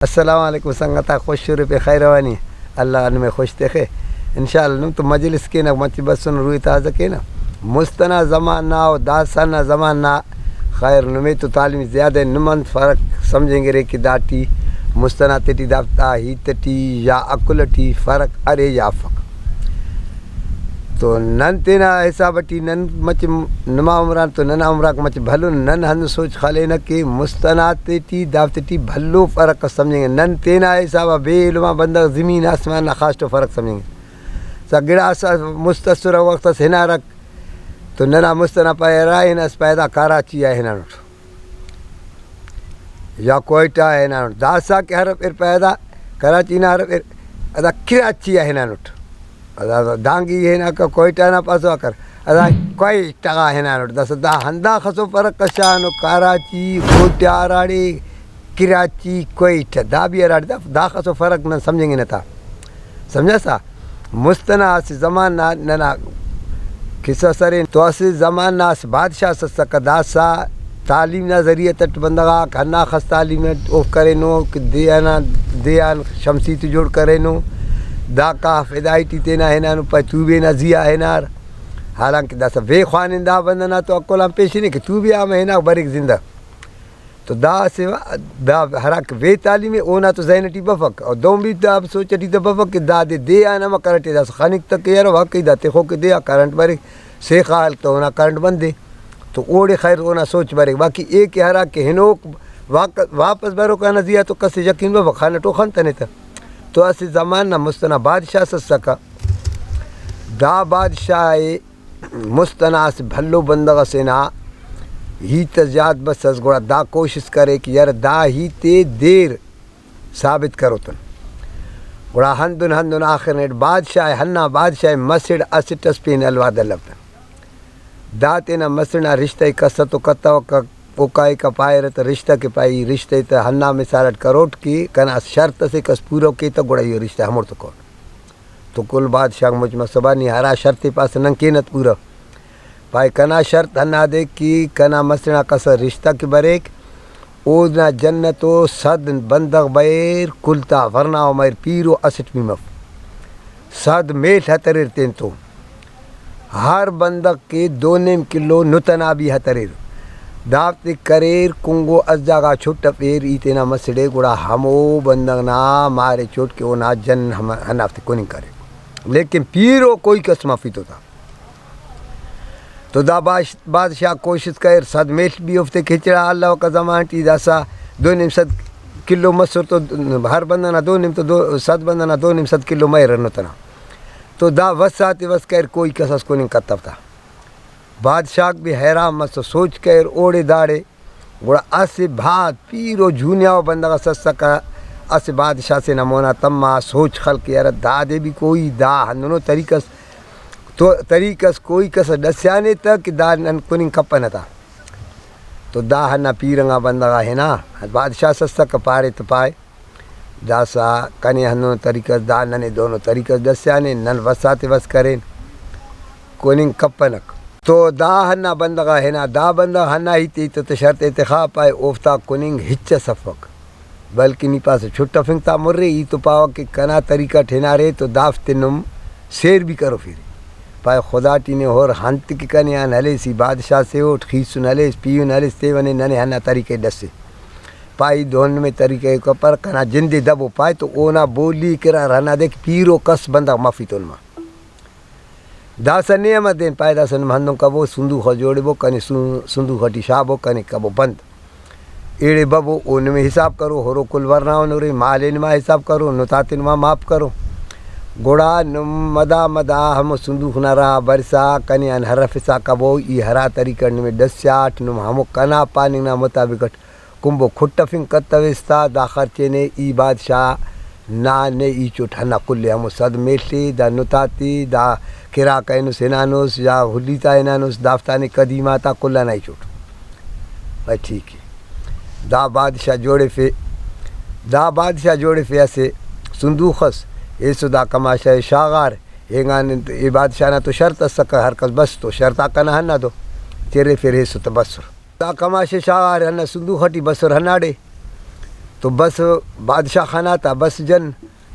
السلام علیکم سنگتا خوش شروع پہ خیروانی اللہ ان میں خوش دیکھے انشاءاللہ نم تو مجلس کے نا مچ بسن روی تازہ کے نا مستنا زمان نہ و داسانہ زمان نہ خیر نمی تو تعلیم زیادہ نمن فرق سمجھیں گے رے کہ داٹی مستنا تیٹی دافتا ہی تٹی یا اکلٹی فرق ارے یا فق تو نن تینا حسابٹی نن مچ نما عمران تو نن عمران مچ بھلو نن ہن سوچ خالے نہ کہ مستنات تی داوتی بھلو فرق سمجھیں گے نن تینا حساب بے علما بندہ زمین آسمان نہ خاص تو فرق سمجھیں گے سگڑا سا مستصر وقت ہنا رکھ تو ننا مستنا پائے رائے نس پیدا کراچی ہے ہنا نٹ یا کوئٹہ ہے ہنا نٹ داسا کے حرف ار پیدا کراچی نہ حرف ار ادا کراچی ہے ہنا نٹ دانگی ہے نا کوئٹہ نہ پاسو کر ادا کوئٹہ ہے نا دس دا ہندا خسو فرق کشانو کراچی کوئٹہ راڑی کراچی کوئٹہ دا بھی راڑی دا خسو فرق نہ سمجھیں گے نہ تھا سمجھا سا مستنا سے زمان نہ قصہ سرین تو اسے زمان نہ بادشاہ سسک داسا تعلیم نہ ذریعہ تٹ بندگا کھنا خس تعلیم اوف کرے نو دیان شمسی تو جوڑ کرے نو دا کا فدائیتی تینا ہے نا پہ تو بھی نہ زیا ہے نار حالانکہ دا سا بے خوانندہ بندنا تو اکولام پیش نہیں کہ تو بھی آم ہے نا بریک زندہ تو دا سے دا حراک بے تعلیمی اونا تو زینٹی بفق اور دوم بھی دا سوچتی دا بفق کہ دا دے آنا ما کرنٹی دا خانک تک یار واقعی دا تیخو کہ دے کرنٹ بریک سے خال تو اونا کرنٹ بند دے تو اوڑے خیر اونا سوچ بریک باقی ایک حراک کہ ہنوک واپس برو کا نزیا تو کسی یقین بفق خانہ تو خانتا نہیں تھا تو اسی زمان نہ مستنا بادشاہ سسکا دا بادشاہ مستنا سے بھلو بندگا سے نا ہی تزیاد بس از گوڑا دا کوشش کرے کہ یار دا ہی تے دیر ثابت کرو تن گوڑا ہندن آخر نیٹ بادشاہ ہنہ بادشاہ مسڑ اسٹس پین الوا دلب دا تینا مسڑنا رشتہ کسطو کتا پوکائی کا پائے رہتا رشتہ کے پائی رشتہ تا ہنہ مثالت کروٹ کی کنا شرط سے کس پورو کی تا گوڑا یہ رشتہ ہمور تو کون تو کل بادشاہ مجمع سبانی ہرا شرط پاس ننکینت پورا پائے کنا شرط ہنہ دے کی کنا مسنا کس رشتہ کی بریک اونا جنتو صد بندغ بیر کلتا ورنا عمر پیرو اسٹ میمف صد میل ہتریر تین تو ہر بندغ کے 2.5 کلو نتنا بھی ہتریر دافت کریر کنگو از جاگا چھوٹ پیر ایتنا مسڑے گوڑا ہمو بندگ نا مارے چھوٹ کے اونا جن ہنافت کو نہیں کرے لیکن پیرو کوئی قسم فیتو تھا تو دا بادشاہ کوشش کر 100 میل بھی افتے کھچڑا اللہ کا زمان ٹی داسا 2.5 کلو مسر تو ہر بندہ نا 2.5 تو 100 بندہ نا 2.5 کلو میں رنو تنا تو دا وساتی وس کر کوئی قصص کو نہیں کرتا تھا بادشاہ بھی حیران مس سوچ کر اوڑے داڑے گوڑا اسے بھات پیرو جھونیا بندہ سسکا اسے بادشاہ سے نمونا تما سوچ خلق یار دادے بھی کوئی دا ہنو طریقس کوئی کس ڈسیانے تک دا کننگ کپن تھا تو دا ہنا پیرنگا بندگا ہے نا بادشاہ سسک پارے تو پائے دا سا کنے ہنو طریقس دا ننے دونوں طریقس ڈسیانے نن وساتے وس کریں کننگ کپنک تو دا ہنا بندگا ہے نا دا بندہ ہنا ہی تی تو شرط انتخاب پائے اوفتا کننگ ہچ صفق بلکہ نی پاس چھٹا فنگتا مر رہی ای تو پاو کہ کنا طریقہ ٹھینا رہے تو دافت نم سیر بھی کرو پھر پائے خدا ٹی نے اور ہنت کی کنے آن ہلے سی بادشاہ سے اٹھ خیسن ہلے پیون ہلے تیونے ننے ہنا طریقے ڈسے پائی دون میں طریقے کو پر کنا جندے دبو پائے تو اونا بولی کرا رہنا دیکھ پیرو کس بندہ مافی تو نما داسا نعمت دین پائے داسا نمہندوں کا وہ صندوق جوڑے بو کنے صندوق ہٹی شابو کنے کبو بند ایڑے ببو ان میں حساب کرو ہرو کل ورناو نوری مالے نما حساب کرو نتاتے نما ماپ کرو گوڑا نم مدا ہم صندوق نہ رہا برسا کنے ان حرف سا کبو ای ہرا طریقہ نمیں 10 نم ہمو کنا پانی نا مطابقت کمبو کھٹا فنگ کتوستا دا خرچے نے ای بادشاہ نا نے ای چوٹ ہنا کلے ہمو 100 میٹلی دا نتاتی دا کرا کینوس ہنانوس یا حلیتا ہنانوس دافتانے قدیماتا کلا نہیں چوٹ بھائی ٹھیک ہے دا بادشاہ جوڑے فے ایسے صندوقس ایسو دا کماشا شاغار ہنگان ای بادشاہ نا تو شرط سکا ہر کس بس تو شرطا کنا ہنا دو تیرے پھر ایسو تو بسر دا کماشا شاغار ہنا صندوق ہٹی بسر ہناڑے تو بس بادشاہ خانہ تھا بس جن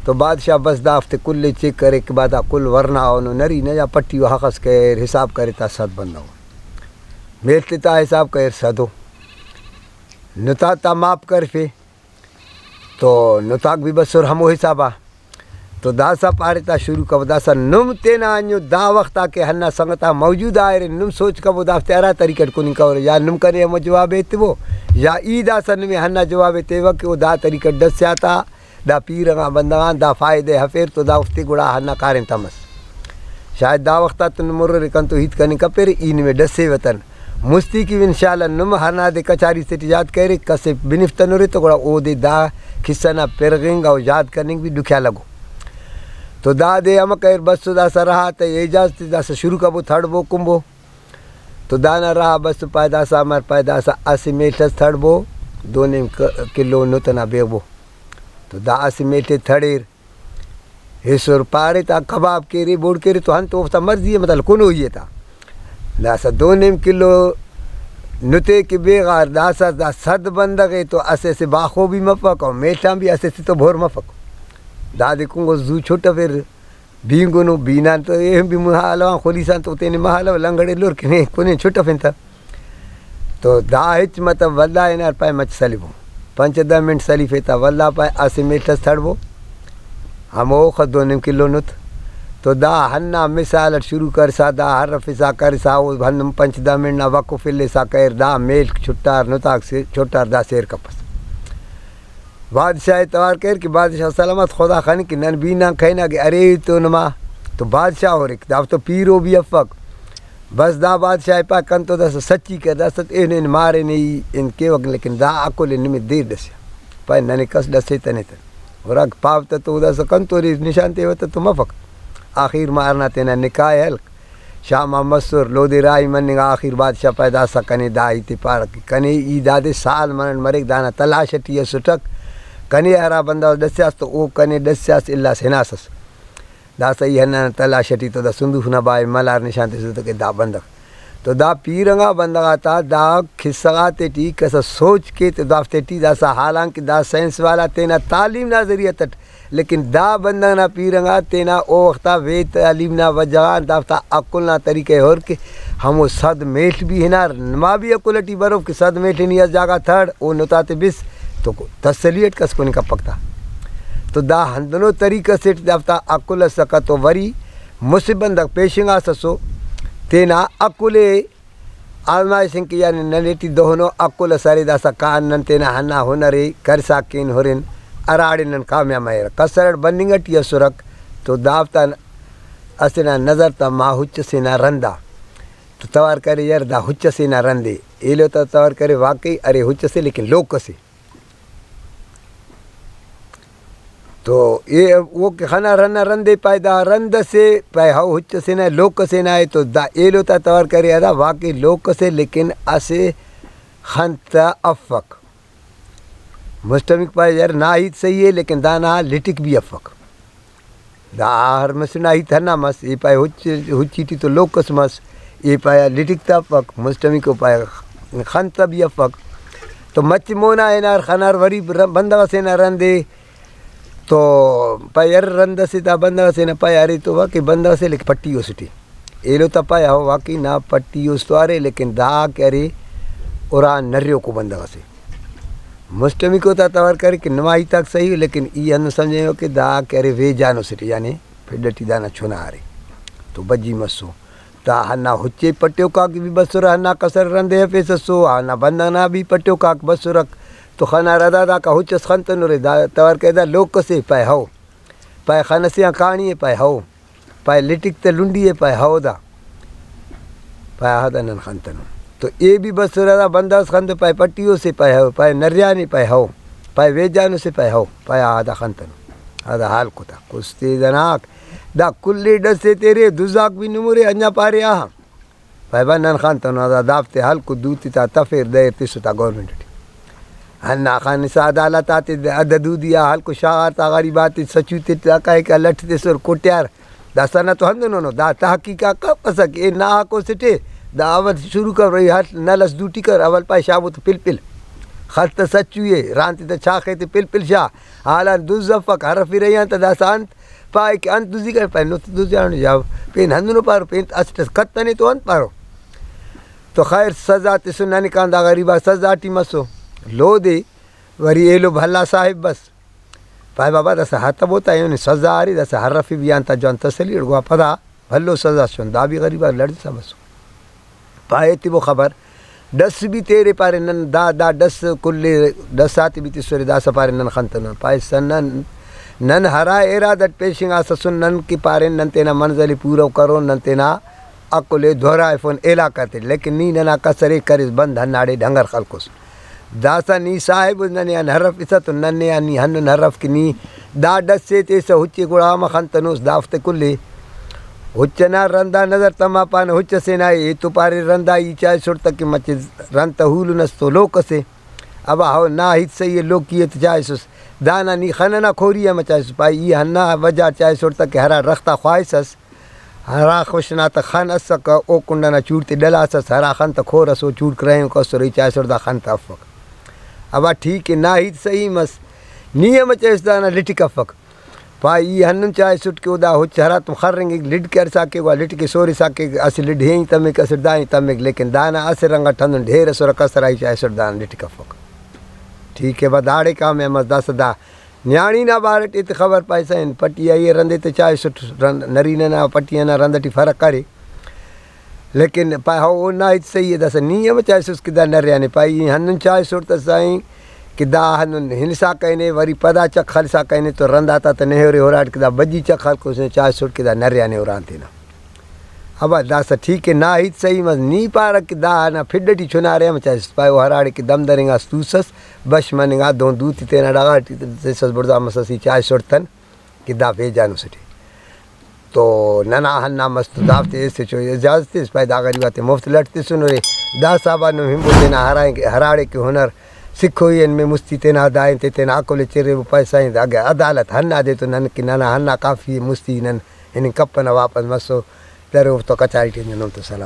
تو بادشاہ بس دافتے کل چیک کرے کہ بعد کل ورنہ انہوں نری نہ یا پٹی و حقص کر حساب کرے تا صد بندہ ہو میلتے تا حساب کر صدو نتا تا ماپ کر پہ تو نتاک بھی بس اور ہمو حسابہ تو داسا پارتا شروع کا داسا نم تینا انیو دا وقت آکے ہننا سنگتا موجود آئے رہے نم سوچ کا وہ دافتے ارا طریقٹ کو نہیں کہو یا نم کرے ہم جواب ایتے وہ یا ای داسا نمی ہننا جواب ایتے وہ کہ وہ دا طریقٹ دس سے آتا دا پیرنگا بندگان دا فائدے حفیر تو دا وقتی گڑا ہننا کارن تمس شاید دا وقتا تو نمر رکن تو ہیت کرنے کا پیر این میں دس سے وطن مستی کی انشاءاللہ نم ہرنا دے کچاری سے تجاد کرے کسے بنفتن رہے تو گڑا او دے دا کسنا پیرگنگ اور یاد کرنے بھی دکھیا لگو تو دا دے ہم کہر بس دا سا رہا تا اجازت دا سا شروع کا بو تھڑ بو کمبو تو دانا رہا بس پیدا سا مر پیدا سا اسی میٹس تھڑ بو 2.5 کلو نتنا بے بو تو دا اسی میٹے تھڑیر حصور پارے تا کباب کیری بوڑ کیری تو ہن تو افتا مرضی ہے مطلب کنو یہ تا دا سا 2.5 کلو نتے کی بیغار دا سا دا صد بندگے تو اسے سے باخو بھی مفق اور میٹھا بھی اسے سے تو بھور مفق دا دیکھوں گو زو چھوٹا پھر بینگو نو بینان تو یہ بھی محالوان خولیسان تو تینے محالو لنگڑے لور کنے کنے چھوٹا پھر تھا تو دا ہچ مطلب واللہ انار پائے مچ سلیبو 5-10 منٹ سلیفے تا واللہ پائے اسے میٹھس تھڑبو ہم او خد 2.5 کلو نت تو دا ہننا مثال شروع کر سا دا ہر فسا کر سا ہنم 5-10 منٹ نا وقف لے سا کر دا میل چھٹار نتاک سے چھٹار دا سیر کپس بادشاہ اتوار کر کہ بادشاہ سلامت خدا خانی کی نن بینا کہنا کہ ارے تو نما تو بادشاہ ہو رک دا تو پیرو بھی افق بس دا بادشاہ پا کن تو دا سچی کر دا ست ان مارے نہیں ان کے وقت لیکن دا اکل ان میں دیر دسیا پای ننے کس دسے تنے تن اور اگ پاوتا تو دا سکن تو ریز نشانتے ہوتا تو مفق آخر مارنا تینا نکاح حلق شامہ مصور لو دے رائی مننگ آخر بادشاہ پیدا سا کنے دا ایتی پارک کنے ای دادے سال منن مرک دانا تلاشتی ہے سٹک کنے ارا بندہ دسیاس تو او کنے دسیاس اللہ سناسس دا صحیح ہے تلاشتی تو دا صندوق نہ بائے ملار نشانتے سے تو کہ دا بندگ تو دا پیرنگا بندگا تا دا کھسگاتے ٹی کسا سوچ کے تو دافتے ٹی دا سا حالانکہ دا سائنس والا تینا تعلیم نہ ذریعہ تٹ لیکن دا بندگ نہ پیرنگا تینا او وقتا وے تعلیم نہ وجہان دافتا عقل نہ طریقے اور کہ ہمو صد میٹ بھی ہنار نما بھی اکلٹی بروف کہ صد میٹ نہیں اس جاگا تھڑ او نتاتے بس تو تسلیت کس کو نہیں کا پکتا تو دا ہندنو طریقہ سے دافتا عقل سکا تو وری مصیبندگ پیشنگا سسو تینا عقل آزمائشن کی یعنی نلیتی دہنو عقل ساری دا سا کان نن تینا ہننا ہنری کر ساکین ہرن اراڑی نن کامیاب مہر کسرڑ بندنگٹ یا سرک تو دافتا اسنا نظر تا ما حچ سینا رندا تو توار کرے یار دا حچ سینا رندے ایلو تا توار کرے واقعی ارے حچ سے لیکن لوگ کسے تو یہ وہ کہ خنا رنا رندے پائے دا رند سے پائے ہاؤ حچ سے نہ لوک سے نہ ہے تو دا ایلو تا توار کرے ادا واقعی لوک سے لیکن اسے خنتا افق مستمک پائے یار نہ ہی صحیح ہے لیکن دا نہ لٹک بھی افق دا ہر مس نہ ہی تھا نا مس یہ پائے حچی تھی تو لوکس مس یہ پایا لٹک تا افق مستمک کو پائے خنتا بھی افق تو مچ مونا ہے نار خنار وری بندہ سے نہ رندے تو پائے رند سے تا بندہ سے نہ پائے ارے تو واقعی بندہ سے لیکن پٹی ہو سٹی ایلو تا پایا ہو واقعی نہ پٹی ہو تو آرے لیکن دا کرے اوران نریوں کو بندہ سے مستمی کو تا تور کرے کہ نمائی تک صحیح لیکن یہ ہم سمجھے ہو کہ دا کرے وے جانو سٹی یعنی پھر ڈٹی دانا چھونا آرے تو بجی مسو تا ہنا ہچے پٹیو کا بھی بسر ہنا کسر رندے پہ سسو ہنا بندہ نہ بھی پٹیو کا بسرک تو خانہ ردا دا کا حچس خنتن رے دا توار کہ دا لوگ کسے پائے ہو پائے خانسیاں کہانی ہے پائے ہو پائے لٹک تے لنڈی ہے پائے ہو دا پائے ہا دا نن خنتن تو یہ بھی بس ردا بندہ خنت پائے پٹیوں سے پائے ہو پائے نریانی پائے ہو پائے ویجانوں سے پائے ہو پائے ہا دا خنتن ہا دا حال کو تا کستے دناک دا کلی ڈس سے تیرے دوزاک بھی نمورے انجا پارے آہاں پائے با نن خنتن دا دافتے حال کو دوتی تا تفیر دیر تیسو تا گورنمنٹ ہنا خان سے عدالت آتے عددو دیا حال کو شاعر تا غریبات سچوتے تاکہ کہ لٹھتے سر کوٹیار دا سنہ تو ہندنو نو دا تحقیقہ کب پسک اے نا کو سٹے دا اول شروع کر رہی حال نلس دوٹی کر اول پائے شابو تو پل پل خط سچویه رانتی تا چاخه تی پل پل شا حالا دوز زفک حرفی رهیان تا داس انت پای که انت دوزی کر پای نوت دوزی آنو جاو پین هندونو پارو پین اسٹس کتنی تو انت پارو تو خیر سزا تی سنانی کاندا غریبا سزا تی مسو لو دی وری ایلو بھلا صاحب بس پای بابا دس حتب ہوتا ہے انہیں سزا آ رہی دس حرفی بیان تا جون تسلی اڑگوا پدا بھلو سزا سن دا بھی غریبا لڑی سا بسو پائے تی وہ خبر دس بھی تیرے پارے نن دا دس کلی دس آتی بھی تی سوری دا سپارے نن خنتن پائے سن نن ہرا ارادت پیشنگ آسا سن نن کی پارے نن تینا منزلی پورا کرو نن تینا اکلے دھورائے فون ایلا کرتے لیکن نی ننا کسرے کرس بند ہناڑے ڈھنگر خلقس داسا نی صاحب ننی ان حرف اسا تو ننی ان ہنن حرف کی نی دا دس سے تیسا ہوچی گوڑا آما خنتنوس دافت کلی ہوچنا رندا نظر تما پان ہوچ سے نائی تو پارے رندا ای چائے سڑتا کہ مچ رنتا ہولو نستو لوک سے ابا ہو نا ہیت سے یہ لوگ کیت چائے سس دانا نی خننا کھوری ہے مچائے سس پائی یہ ہننا وجہ چائے سڑتا کہ ہرا رختہ خواہش اس ہرا خوشنا تا خن اس کا او کنڈنا چورتی ڈلا سس ہرا خن تا کھور اس او چور کریں کو سر ای چائے سڑتا خن تا افق ابا ٹھیک ہے نا ہیت صحیح مس نی مچائے اس دانا لٹک افق پائی یہ ہنن چائے سٹ کے ادا ہو چہرا تم خر رنگی لڈ کر ساکے گا لٹ کے سوری ساکے اس لڈ ہی تمک اس دائیں تمک لیکن دانا اس رنگا ٹھن ڈھیر سر کسرائی چائے سٹ دان لٹ کا فک ٹھیک ہے بداڑے کام ہے مزدا صدا نیانی نہ بارٹ ات خبر پیسہ ان پٹیا یہ رندے تے چائے سٹ نرینا نہ پٹیا نہ رندٹی فرق کرے لیکن پا ہو نہ ات صحیح ہے دس نیم چائے سس کدا نریانے پائی ہنن چائے سٹ سائیں کہ دا ہنن ہنسا کہنے وری پدا چک خلسا کہنے تو رند آتا تو نہورے ہوراٹ کدا بجی چک خل کو اس نے چائے سٹ کدا نریانے اورانتے نا ابا دا سا ٹھیک ہے نا ہیت صحیح مز نی پارا کہ دا نا پھڈٹی چھنا رہے ہم چائے پائے ہراڑے کہ دم دریں گا ستوسس بش منگا دون دوتی تینا ڈاگا سس بردا مسسی چائے سٹتن کہ دا پہ جانو سٹی تو ننا ہننا مست دافتے ایسے چو اجازت اس پائے دا غریباتے مفت لٹتے سنو رے دا صاحبہ نو ہم بولنا ہراڑے کے ہنر سکھو ان میں مستی تینا دائیں تینا اکولے چرے وہ پیسائیں دا عدالت ہننا دے تو نن کی ننا ہننا کافی مستی نن ان کپنا واپس مسو درو تو کچاری ٹینجنوں تو سلام